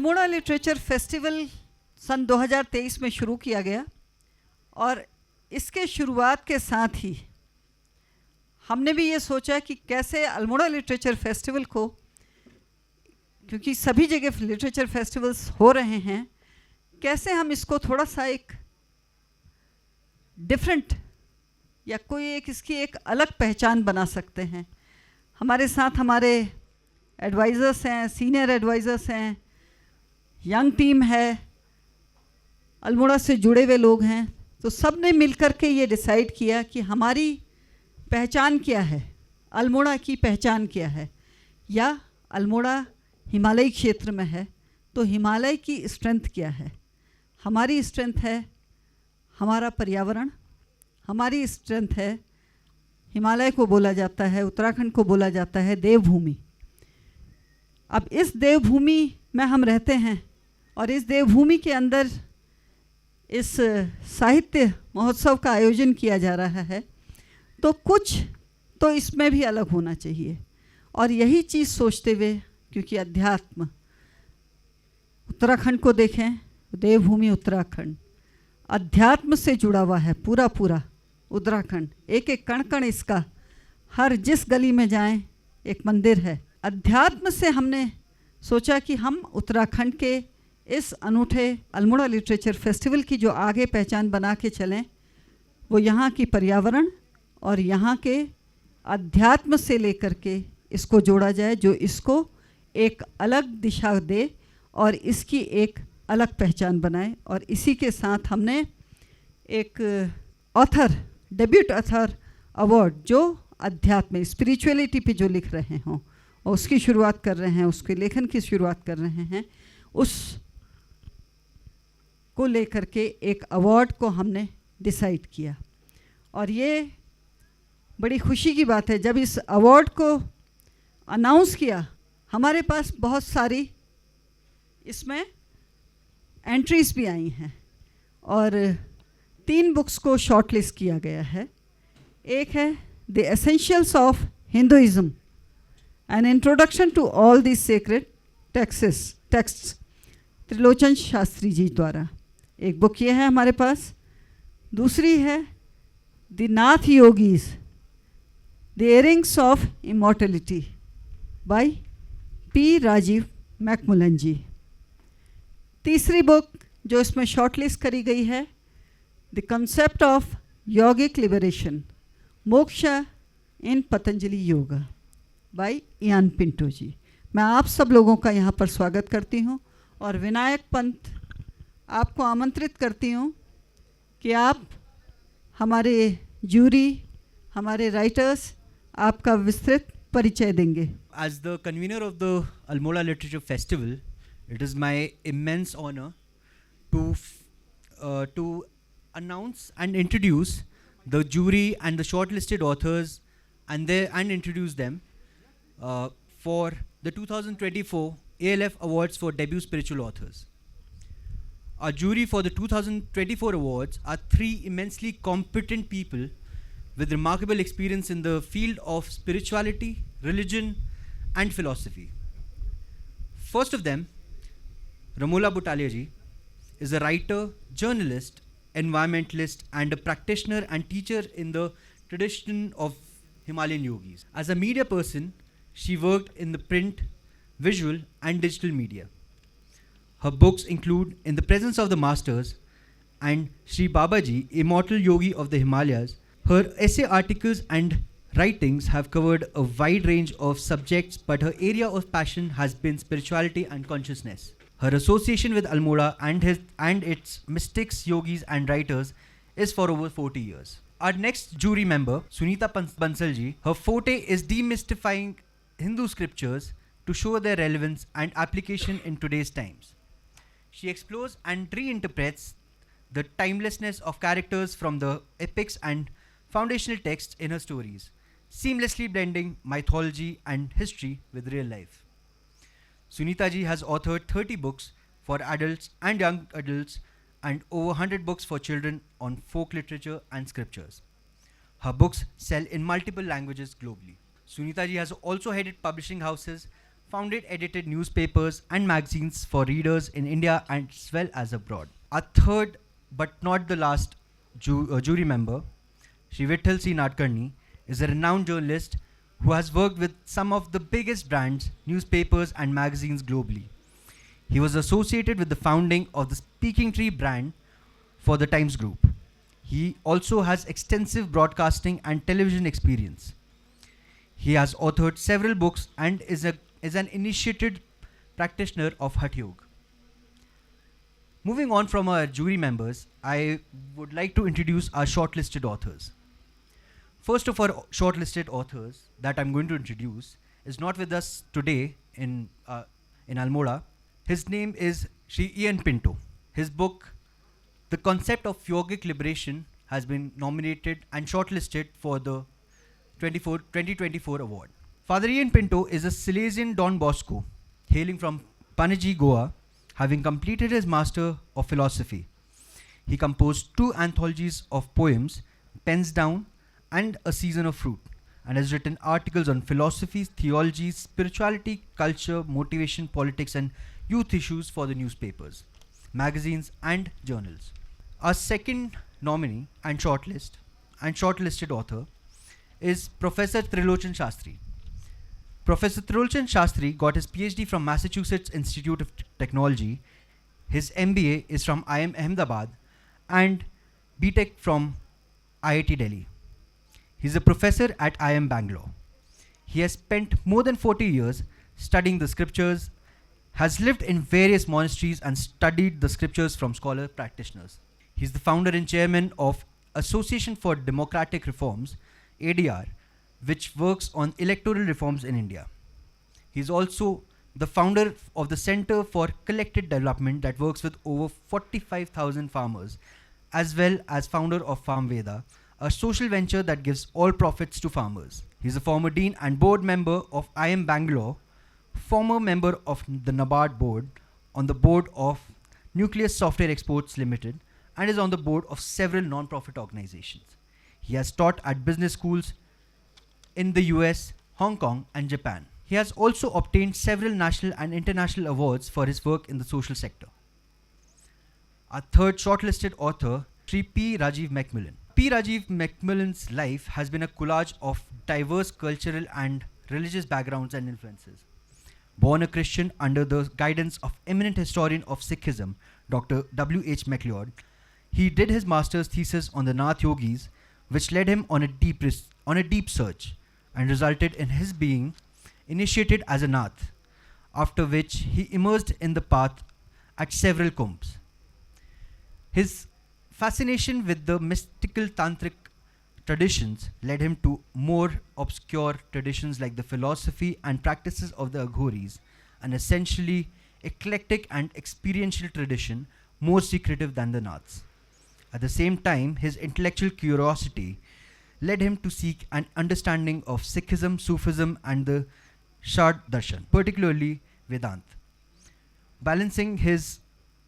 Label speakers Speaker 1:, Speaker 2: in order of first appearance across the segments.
Speaker 1: Almora literature festival सन 2023 में शुरू किया गया और इसके शुरुआत के साथ ही हमने भी ये सोचा कि कैसे अल्मोड़ा लिटरेचर फेस्टिवल को, क्योंकि सभी जगह लिटरेचर फेस्टिवल्स हो रहे हैं, कैसे हम इसको थोड़ा सा एक डिफरेंट या कोई एक इसकी एक अलग पहचान बना सकते हैं। हमारे साथ हमारे एडवाइज़र्स हैं, सीनियर एडवाइज़र्स हैं, यंग टीम है, अल्मोड़ा से जुड़े हुए लोग हैं, तो सब ने मिलकर के ये डिसाइड किया कि हमारी पहचान क्या है, अल्मोड़ा की पहचान क्या है, या अल्मोड़ा हिमालयी क्षेत्र में है तो हिमालय की स्ट्रेंथ क्या है। हमारी स्ट्रेंथ है हमारा पर्यावरण, हमारी स्ट्रेंथ है हिमालय को बोला जाता है, उत्तराखंड को बोला जाता है देवभूमि। अब इस देवभूमि में हम रहते हैं और इस देवभूमि के अंदर इस साहित्य महोत्सव का आयोजन किया जा रहा है, तो कुछ तो इसमें भी अलग होना चाहिए। और यही चीज़ सोचते हुए, क्योंकि अध्यात्म, उत्तराखंड को देखें, देवभूमि उत्तराखंड अध्यात्म से जुड़ा हुआ है, पूरा पूरा उत्तराखंड, एक एक कण कण इसका, हर जिस गली में जाएं एक मंदिर है। अध्यात्म से हमने सोचा कि हम उत्तराखंड के इस अनूठे अल्मोड़ा लिटरेचर फेस्टिवल की जो आगे पहचान बना के चलें, वो यहाँ की पर्यावरण और यहाँ के अध्यात्म से लेकर के इसको जोड़ा जाए, जो इसको एक अलग दिशा दे और इसकी एक अलग पहचान बनाए। और इसी के साथ हमने एक ऑथर, डेब्यूट ऑथर अवार्ड, जो अध्यात्म स्पिरिचुअलिटी पे जो लिख रहे हों और उसकी शुरुआत कर रहे हैं, उसके लेखन की शुरुआत कर रहे हैं, उस को लेकर के एक अवार्ड को हमने डिसाइड किया। और ये बड़ी खुशी की बात है, जब इस अवार्ड को अनाउंस किया, हमारे पास बहुत सारी इसमें एंट्रीज भी आई हैं और 3 बुक्स को शॉर्टलिस्ट किया गया है। एक है the essentials of Hinduism, an introduction to all the sacred texts, Trilochan Shastri ji द्वारा, एक बुक ये है हमारे पास। दूसरी है the Nath yogis, the earrings of immortality by P Rajiv McMullen ji. तीसरी बुक जो इसमें शॉर्टलिस्ट करी गई है, the concept of yogic liberation, moksha in Patanjali yoga by Ian Pinto ji. मैं आप सब लोगों का यहाँ पर स्वागत करती हूँ और विनायक पंत, आपको आमंत्रित करती हूँ कि आप हमारे जूरी, हमारे राइटर्स, आपका विस्तृत परिचय देंगे।
Speaker 2: As the convener of the Almora Literature Festival, it is my immense honor to announce and introduce the jury and the shortlisted authors and introduce them for the 2024 ALF Awards for Debut Spiritual Authors. Our jury for the 2024 awards are 3 immensely competent people with remarkable experience in the field of spirituality, religion, and philosophy. First of them, Ramola Butalia ji is a writer, journalist, environmentalist, and a practitioner and teacher in the tradition of Himalayan yogis. As a media person, she worked in the print, visual, and digital media. Her books include In the Presence of the Masters and Sri Babaji, Immortal Yogi of the Himalayas. Her essay articles and writings have covered a wide range of subjects, but her area of passion has been spirituality and consciousness. Her association with Almora and its mystics, yogis, and writers is for over 40 years. Our next jury member, Sunita Bansal ji, her forte is demystifying Hindu scriptures to show their relevance and application in today's times. She explores and reinterprets the timelessness of characters from the epics and foundational texts in her stories, seamlessly blending mythology and history with real life. Sunita ji has authored 30 books for adults and young adults and over 100 books for children on folk literature and scriptures. Her books sell in multiple languages globally. Sunita ji has also headed publishing houses founded, edited newspapers and magazines for readers in India as well as abroad. Our third, but not the last, jury member, Shri Vittal C. Nadkarni, is a renowned journalist who has worked with some of the biggest brands, newspapers and magazines globally. He was associated with the founding of the Speaking Tree brand for the Times Group. He also has extensive broadcasting and television experience. He has authored several books and is an initiated practitioner of Hatha Yoga. Moving on from our jury members, I would like to introduce our shortlisted authors. First of our shortlisted authors that I'm going to introduce is not with us today in Almora. His name is Sri Ian Pinto. His book, The Concept of Yogic Liberation, has been nominated and shortlisted for the 2024 award. Father Ian Pinto is a Salesian Don Bosco, hailing from Panaji, Goa, having completed his Master of Philosophy. He composed 2 anthologies of poems, Pens Down and A Season of Fruit, and has written articles on philosophy, theology, spirituality, culture, motivation, politics and youth issues for the newspapers, magazines and journals. Our second nominee and shortlisted author is Professor Trilochan Shastri. Professor Trilochan Shastri got his PhD from Massachusetts Institute of Technology. His MBA is from IIM Ahmedabad and BTech from IIT Delhi. He is a professor at IIM Bangalore. He has spent more than 40 years studying the scriptures, has lived in various monasteries and studied the scriptures from scholar practitioners. He is the founder and chairman of Association for Democratic Reforms, ADR, which works on electoral reforms in India. He is also the founder of the Center for Collective Development that works with over 45,000 farmers, as well as founder of Farm Veda, a social venture that gives all profits to farmers. He is a former dean and board member of IIM Bangalore, former member of the NABARD board, on the board of Nucleus Software Exports Limited, and is on the board of several non-profit organizations. He has taught at business schools in the US, Hong Kong and Japan. He has also obtained several national and international awards for his work in the social sector. Our third shortlisted author, Sri P. Rajiv Macmillan. P. Rajiv Macmillan's life has been a collage of diverse cultural and religious backgrounds and influences. Born a Christian under the guidance of eminent historian of Sikhism, Dr. W.H. MacLeod, he did his master's thesis on the Nath Yogis, which led him on a deep search and resulted in his being initiated as a Nath, after which he immersed in the path at several kumbhs. His fascination with the mystical tantric traditions led him to more obscure traditions like the philosophy and practices of the Aghoris, an essentially eclectic and experiential tradition more secretive than the Naths. At the same time, his intellectual curiosity led him to seek an understanding of Sikhism, Sufism and the Shad Darshan, particularly Vedanta. Balancing his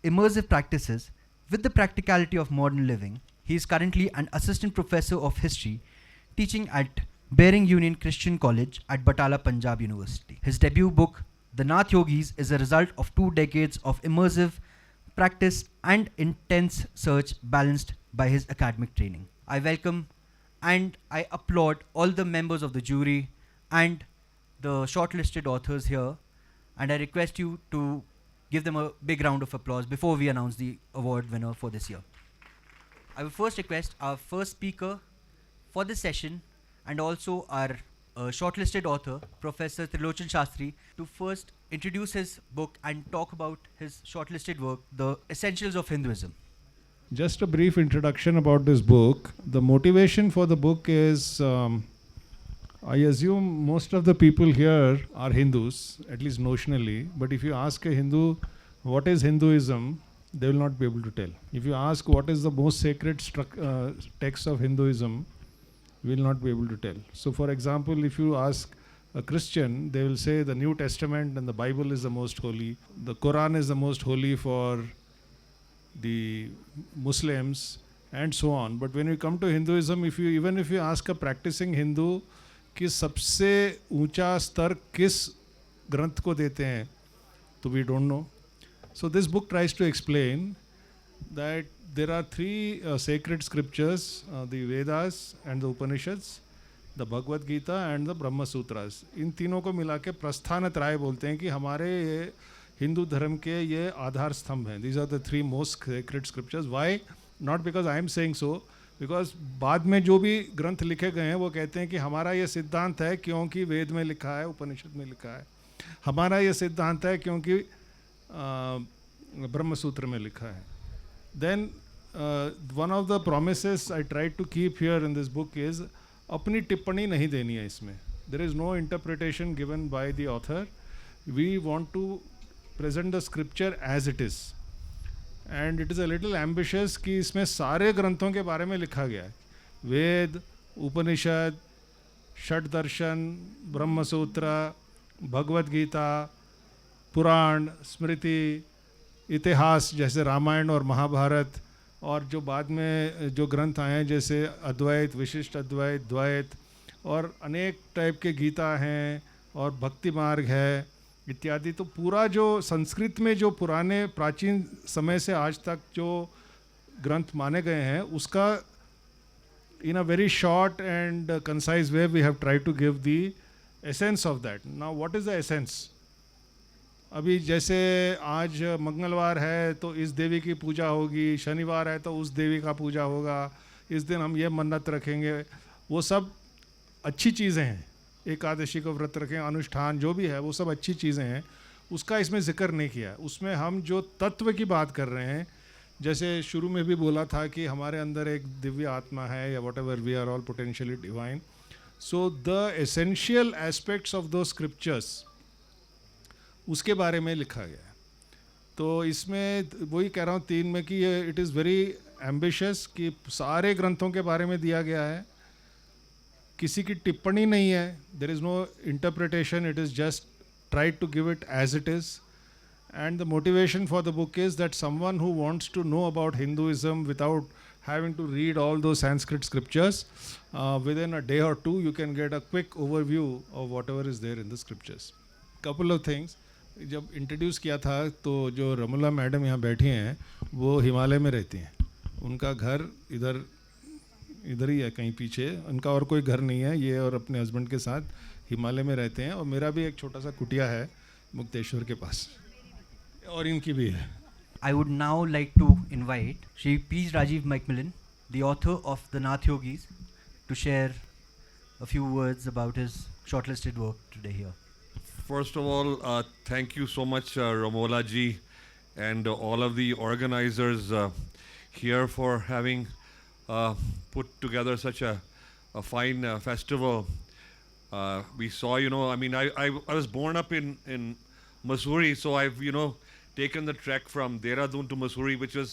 Speaker 2: immersive practices with the practicality of modern living, he is currently an assistant professor of history teaching at Bering Union Christian College at Batala, Punjab University. His debut book, The Nath Yogis, is a result of 2 decades of immersive practice and intense search balanced by his academic training. I welcome and I applaud all the members of the jury and the shortlisted authors here, and I request you to give them a big round of applause before we announce the award winner for this year. I will first request our first speaker for this session and also our shortlisted author, Professor Trilochan Shastri, to first introduce his book and talk about his shortlisted work, The Essentials of Hinduism.
Speaker 3: Just a brief introduction about this book. The motivation for the book is, I assume most of the people here are Hindus, at least notionally, but if you ask a Hindu, what is Hinduism, they will not be able to tell. If you ask what is the most sacred text of Hinduism, we will not be able to tell. So for example, if you ask a Christian, they will say the New Testament and the Bible is the most holy. The Quran is the most holy for the Muslims and so on. But when you come to Hinduism, even if you ask a practicing Hindu कि सबसे ऊंचा स्तर किस ग्रंथ को देते हैं, तो we don't know. So this book tries to explain that there are three sacred scriptures, the Vedas and the Upanishads, the Bhagavad Gita and the Brahma Sutras. इन तीनों को मिला के प्रस्थानत्रय बोलते हैं कि हमारे ये हिंदू धर्म के ये आधार स्तंभ हैं. These are the three most sacred scriptures. Why? Not because I am saying so, because बाद में जो भी ग्रंथ लिखे गए हैं वो कहते हैं कि हमारा ये सिद्धांत है क्योंकि वेद में लिखा है, उपनिषद में लिखा है. हमारा ये सिद्धांत है क्योंकि ब्रह्म सूत्र में लिखा है. Then one of the promises I try to keep here in this book is अपनी टिप्पणी नहीं देनी है इसमें. There is no interpretation given by the author. We want to present the scripture as it is, and it is a little ambitious कि इसमें सारे ग्रंथों के बारे में लिखा गया है. वेद, उपनिषद, षट दर्शन, ब्रह्म सूत्र, भगवद गीता, पुराण, स्मृति, इतिहास जैसे रामायण और महाभारत, और जो बाद में जो ग्रंथ आए हैं जैसे अद्वैत, विशिष्ट अद्वैत, द्वैत, और अनेक टाइप के गीता हैं और भक्ति मार्ग है इत्यादि. तो पूरा जो संस्कृत में जो पुराने प्राचीन समय से आज तक जो ग्रंथ माने गए हैं उसका in a very short and concise way we have tried to give the essence of that. Now what is the essence? अभी जैसे आज मंगलवार है तो इस देवी की पूजा होगी, शनिवार है तो उस देवी का पूजा होगा, इस दिन हम ये मन्नत रखेंगे, वो सब अच्छी चीज़ें हैं. एकादशी को व्रत रखें, अनुष्ठान जो भी है वो सब अच्छी चीज़ें हैं, उसका इसमें जिक्र नहीं किया. उसमें हम जो तत्व की बात कर रहे हैं, जैसे शुरू में भी बोला था कि हमारे अंदर एक दिव्य आत्मा है या whatever, we are all potentially divine. So the essential aspects of those scriptures उसके बारे में लिखा गया है. तो इसमें वही कह रहा हूँ 3 में कि ये इट इज़ वेरी एम्बिशियस कि सारे ग्रंथों के बारे में दिया गया है, किसी की टिप्पणी नहीं है, there is no interpretation, it is just try to give it as it is. And the motivation for the book is that someone who wants to know about Hinduism without having to read all those Sanskrit scriptures, within a day or two you can get a quick overview of whatever is there in the scriptures. Couple of things. जब introduce किया था तो जो रमुला madam यहाँ बैठी हैं वो हिमालय में रहती हैं. उनका घर इधर ही है कहीं पीछे, उनका और कोई घर नहीं है. ये और अपने हस्बैंड के साथ हिमालय में रहते हैं, और मेरा भी एक छोटा सा कुटिया है मुक्तेश्वर के पास, और इनकी भी है.
Speaker 2: I would now like to invite Shri P. Rajiv Macmillan, the author of the Nath Yogis, to share a few words about his shortlisted work today here.
Speaker 4: First of all, thank you so much, Ramola ji, and all of the organizers here for having put together such a fine festival. We saw, I mean, I was born up in Mussoorie, so I've, taken the trek from Dehradun to Mussoorie, which was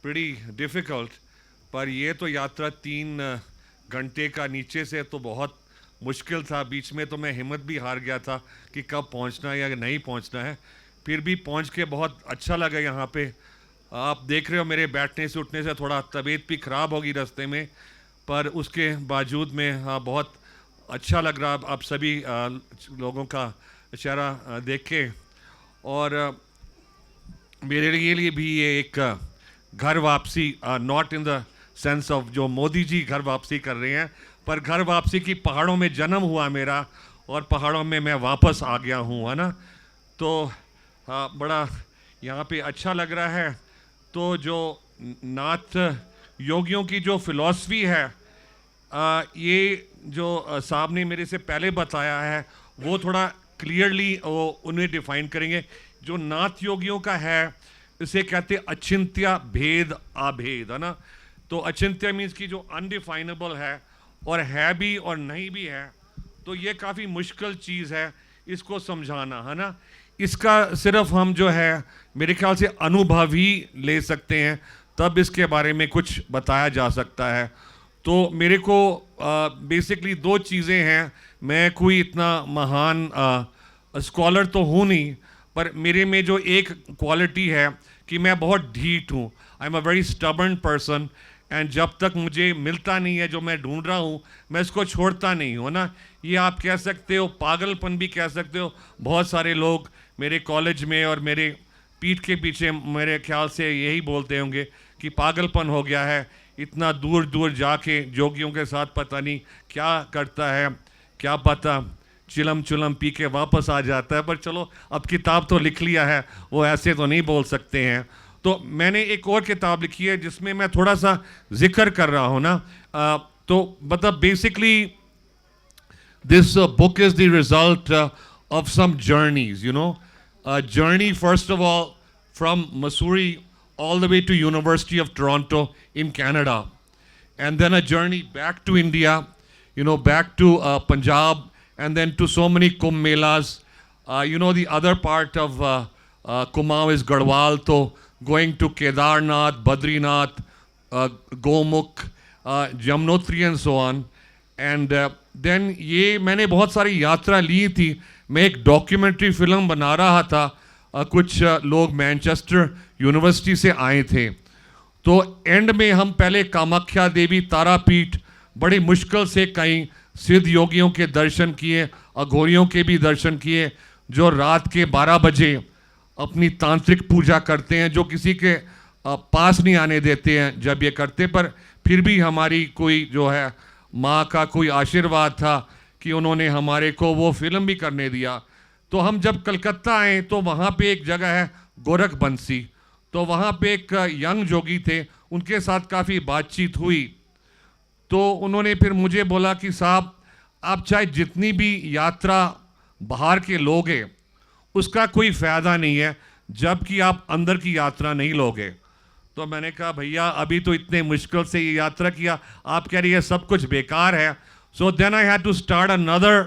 Speaker 4: pretty difficult. पर ये तो यात्रा 3 घंटे का नीचे से तो बहुत मुश्किल था. बीच में तो मैं हिम्मत भी हार गया था कि कब पहुंचना है या नहीं पहुंचना है. फिर भी पहुंच के बहुत अच्छा लगा यहाँ पे. आप देख रहे हो मेरे बैठने से उठने से थोड़ा तबीयत भी ख़राब होगी रास्ते में, पर उसके बावजूद में बहुत अच्छा लग रहा आप सभी लोगों का चेहरा देख के. और मेरे लिए भी ये एक घर वापसी, not in the sense of जो मोदी जी घर वापसी कर रहे हैं, पर घर वापसी की पहाड़ों में जन्म हुआ मेरा और पहाड़ों में मैं वापस आ गया हूँ, है ना. तो बड़ा यहाँ पे अच्छा लग रहा है. तो जो नाथ योगियों की जो फिलॉसफी है, ये जो साहब ने मेरे से पहले बताया है वो थोड़ा क्लियरली वो उन्हें डिफाइन करेंगे. जो नाथ योगियों का है इसे कहते अचिंत्य भेद अभेद, है ना. तो अचिंत्य मीन्स कि जो अनडिफाइनेबल है भी और नहीं भी है. तो ये काफ़ी मुश्किल चीज़ है इसको समझाना, है ना. इसका सिर्फ हम जो है मेरे ख्याल से अनुभव ही ले सकते हैं, तब इसके बारे में कुछ बताया जा सकता है. तो मेरे को बेसिकली 2 चीज़ें हैं. मैं कोई इतना महान स्कॉलर तो हूँ नहीं, पर मेरे में जो एक क्वालिटी है कि मैं बहुत ढीठ हूँ. I am a very stubborn person, and जब तक मुझे मिलता नहीं है जो मैं ढूंढ रहा हूँ मैं इसको छोड़ता नहीं हूँ, ना. ये आप कह सकते हो पागलपन भी कह सकते हो। बहुत सारे लोग मेरे कॉलेज में और मेरे पीठ के पीछे मेरे ख्याल से यही बोलते होंगे कि पागलपन हो गया है, इतना दूर दूर जाके जोगियों के साथ पता नहीं क्या करता है, क्या पता चिलम चुलम पी के वापस आ जाता है। पर चलो अब किताब तो लिख लिया है, वो ऐसे तो नहीं बोल सकते हैं। तो मैंने एक और किताब लिखी है जिसमें मैं थोड़ा सा जिक्र कर रहा हूँ ना। तो मतलब basically this book is the result of some journeys, you know. A journey, first of all, from Missouri all the way to University of Toronto in Canada. And then a journey back to India, you know, back to Punjab, and then to so many Kumbh Melas. You know, the other part of Kumaon is Garhwal, so going to Kedarnath, Badrinath, Gomukh, Jamnotri and so on. And then ये मैंने बहुत सारी यात्रा ली थी। मैं एक documentary film बना रहा था, कुछ लोग मैनचेस्टर यूनिवर्सिटी से आए थे। तो एंड में हम पहले कामाख्या देवी तारापीठ बड़ी मुश्किल से कई सिद्ध योगियों के दर्शन किए, अघोरियों के भी दर्शन किए जो रात के 12 बजे अपनी तांत्रिक पूजा करते हैं, जो किसी के पास नहीं आने देते हैं जब ये करते। पर फिर भी हमारी कोई जो है माँ का कोई आशीर्वाद था कि उन्होंने हमारे को वो फिल्म भी करने दिया। तो हम जब कलकत्ता आए तो वहाँ पे एक जगह है गोरख बंसी, तो वहाँ पे एक यंग जोगी थे, उनके साथ काफ़ी बातचीत हुई। तो उन्होंने फिर मुझे बोला कि साहब आप चाहे जितनी भी यात्रा बाहर के लोगे उसका कोई फ़ायदा नहीं है जबकि आप अंदर की यात्रा नहीं लोगे। तो मैंने कहा भैया अभी तो इतने मुश्किल से ये यात्रा किया, आप कह रही है सब कुछ बेकार है। So then I had to start another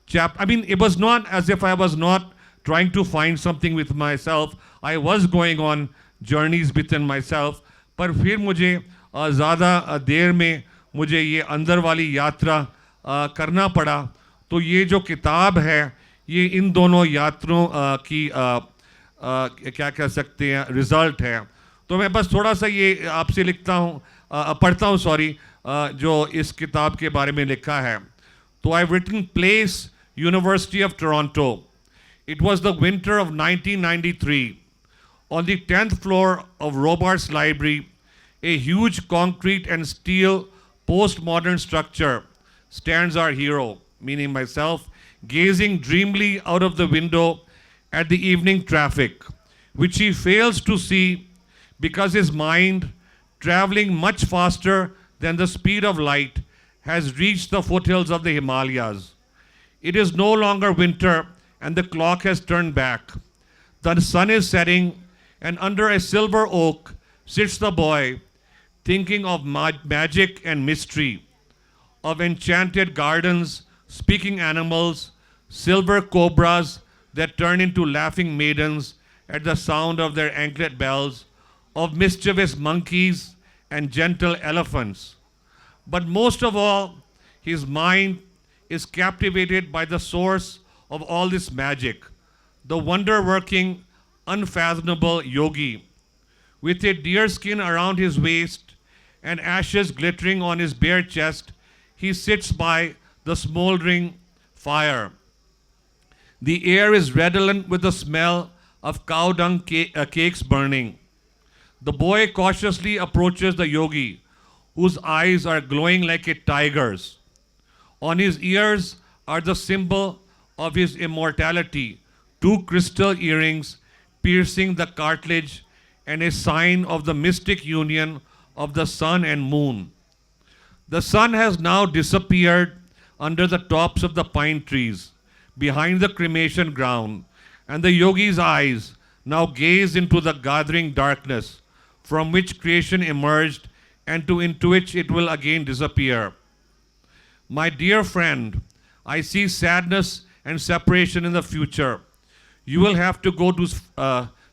Speaker 4: chapter. I mean it was not as if I was not trying to find something with myself, I was going on journeys within myself. पर फिर मुझे ज़्यादा देर में मुझे ये अंदर वाली यात्रा करना पड़ा। तो ये जो किताब है ये इन दोनों यात्राओं की क्या कह सकते हैं रिज़ल्ट है। तो मैं बस थोड़ा सा ये आपसे लिखता हूँ, पढ़ता हूँ सॉरी, जो इस किताब के बारे में लिखा है। तो I have written place university of Toronto. It was the winter of 1993। On the 10th floor of Robarts Library, a huge concrete and steel postmodern structure, stands our hero, meaning myself, gazing dreamily out of the window at the evening traffic, which he fails to see because his mind, traveling much faster than the speed of light, has reached the foothills of the Himalayas. It is no longer winter and the clock has turned back. The sun is setting and under a silver oak sits the boy, thinking of magic and mystery, of enchanted gardens, speaking animals, silver cobras that turn into laughing maidens at the sound of their anklet bells, of mischievous monkeys and gentle elephants. But most of all, his mind is captivated by the source of all this magic, the wonder-working, unfathomable yogi. With a deerskin around his waist and ashes glittering on his bare chest, he sits by the smoldering fire. The air is redolent with the smell of cow dung cakes burning. The boy cautiously approaches the yogi, whose eyes are glowing like a tiger's. On his ears are the symbol of his immortality, 2 crystal earrings piercing the cartilage and a sign of the mystic union of the sun and moon. The sun has now disappeared under the tops of the pine trees behind the cremation ground, and the yogi's eyes now gaze into the gathering darkness from which creation emerged and into which it will again disappear. My dear friend, I see sadness and separation in the future. You will have to go to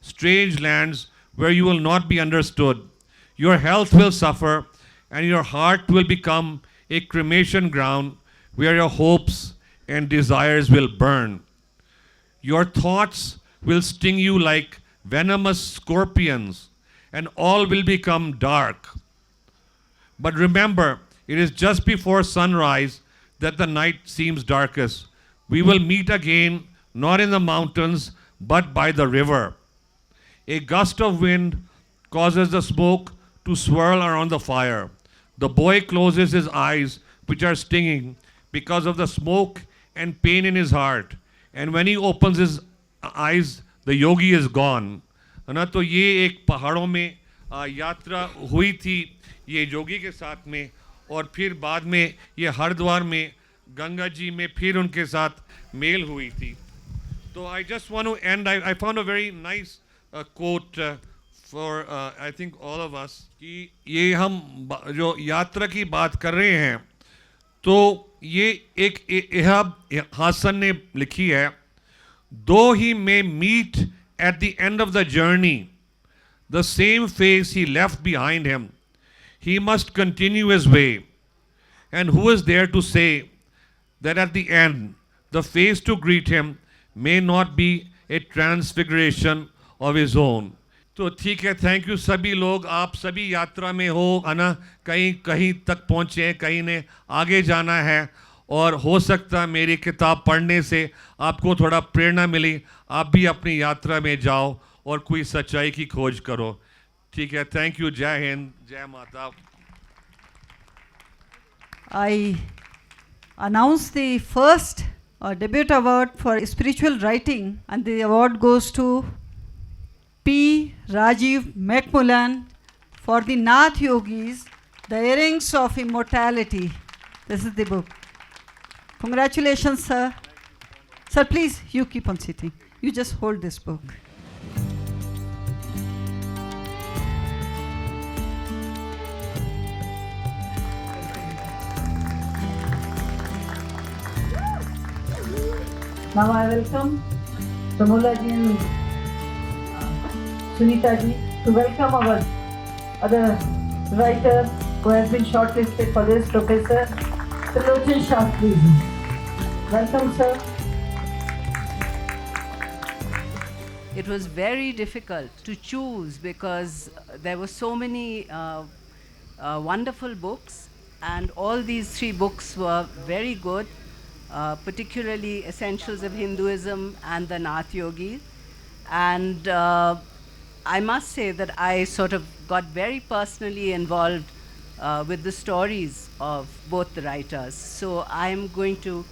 Speaker 4: strange lands where you will not be understood. Your health will suffer and your heart will become a cremation ground where your hopes and desires will burn. Your thoughts will sting you like venomous scorpions and all will become dark. But remember, it is just before sunrise that the night seems darkest. We will meet again, not in the mountains, but by the river. A gust of wind causes the smoke to swirl around the fire. The boy closes his eyes, which are stinging because of the smoke and pain in his heart. And when he opens his eyes, the yogi is gone. है ना, तो ये एक पहाड़ों में यात्रा हुई थी ये योगी के साथ में, और फिर बाद में ये हरिद्वार में गंगा जी में फिर उनके साथ मेल हुई थी. तो I just want to end. I found a very nice quote for I think all of us कि ये हम जो यात्रा की बात कर रहे हैं, तो ये एक इहाब हासन ने लिखी है. Though he may meet at the end of the journey the same face he left behind him, he must continue his way. And who is there to say that at the end the face to greet him may not be a transfiguration of his own. तो ठीक है, thank you सभी लोग. आप सभी यात्रा में हो, है ना, कहीं कहीं तक पहुँचे हैं, कहीं ने आगे जाना है, और हो सकता है मेरी किताब पढ़ने से आपको थोड़ा प्रेरणा मिली, आप भी अपनी यात्रा में जाओ और कोई सच्चाई की खोज करो. ठीक है, थैंक यू. जय हिंद, जय माता.
Speaker 1: I announce the first debut award for spiritual writing, and the award goes to P. Rajiv Macmillan for the Nath Yogis, The Earrings of Immortality. This is the book. Congratulations, sir. Sir, please, you keep on sitting. You just hold this book. Now I welcome Ramola ji and Sunita ji to welcome our other writer who has been shortlisted for this, Professor Trilochan Shastri ji. Welcome, sir.
Speaker 5: It was very difficult to choose because there were so many wonderful books, and all these three books were very good, particularly Essentials of Hinduism and the Nath Yogi. And I must say that I sort of got very personally involved with the stories of both the writers. So I'm going to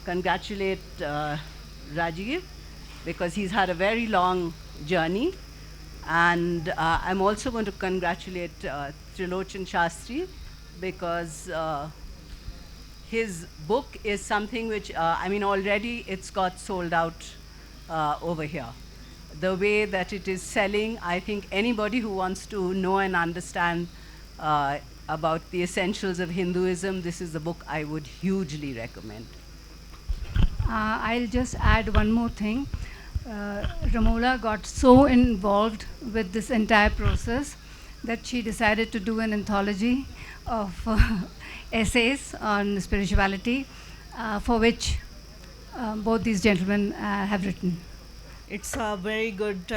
Speaker 5: congratulate Rajiv, because he's had a very long journey. And I'm also going to congratulate Trilochan Shastri, because his book is something which, I mean, already it's got sold out over here. The way that it is selling, I think anybody who wants to know and understand about the essentials of Hinduism, this is the book I would hugely recommend.
Speaker 6: I'll just add one more thing. Ramola got so involved with this entire process that she decided to do an anthology of essays on spirituality, for which both these gentlemen have written.
Speaker 7: It's a very good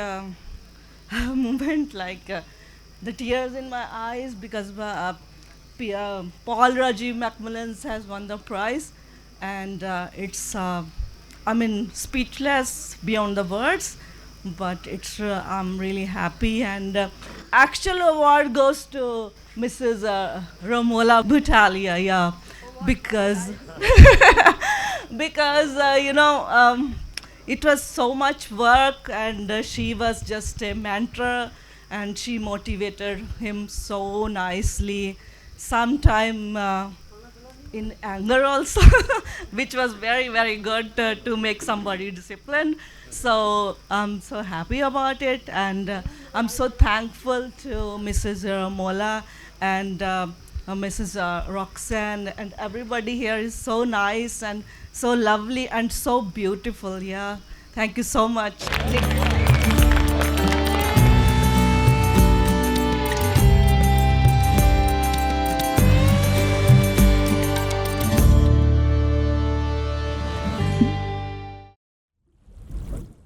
Speaker 7: moment, like the tears in my eyes, because Paul Rajiv Macmillan has won the prize, and it's I mean, speechless beyond the words, but it's I'm really happy. And actual award goes to Mrs. Romola Butalia, yeah, because because you know, it was so much work, and she was just a mentor, and she motivated him so nicely. Sometime in anger also, which was very, very good to make somebody disciplined. So I'm so happy about it, and I'm so thankful to Mrs. Ramola and Mrs. Roxanne, and everybody here is so nice and so lovely and so beautiful. Yeah, thank you so much.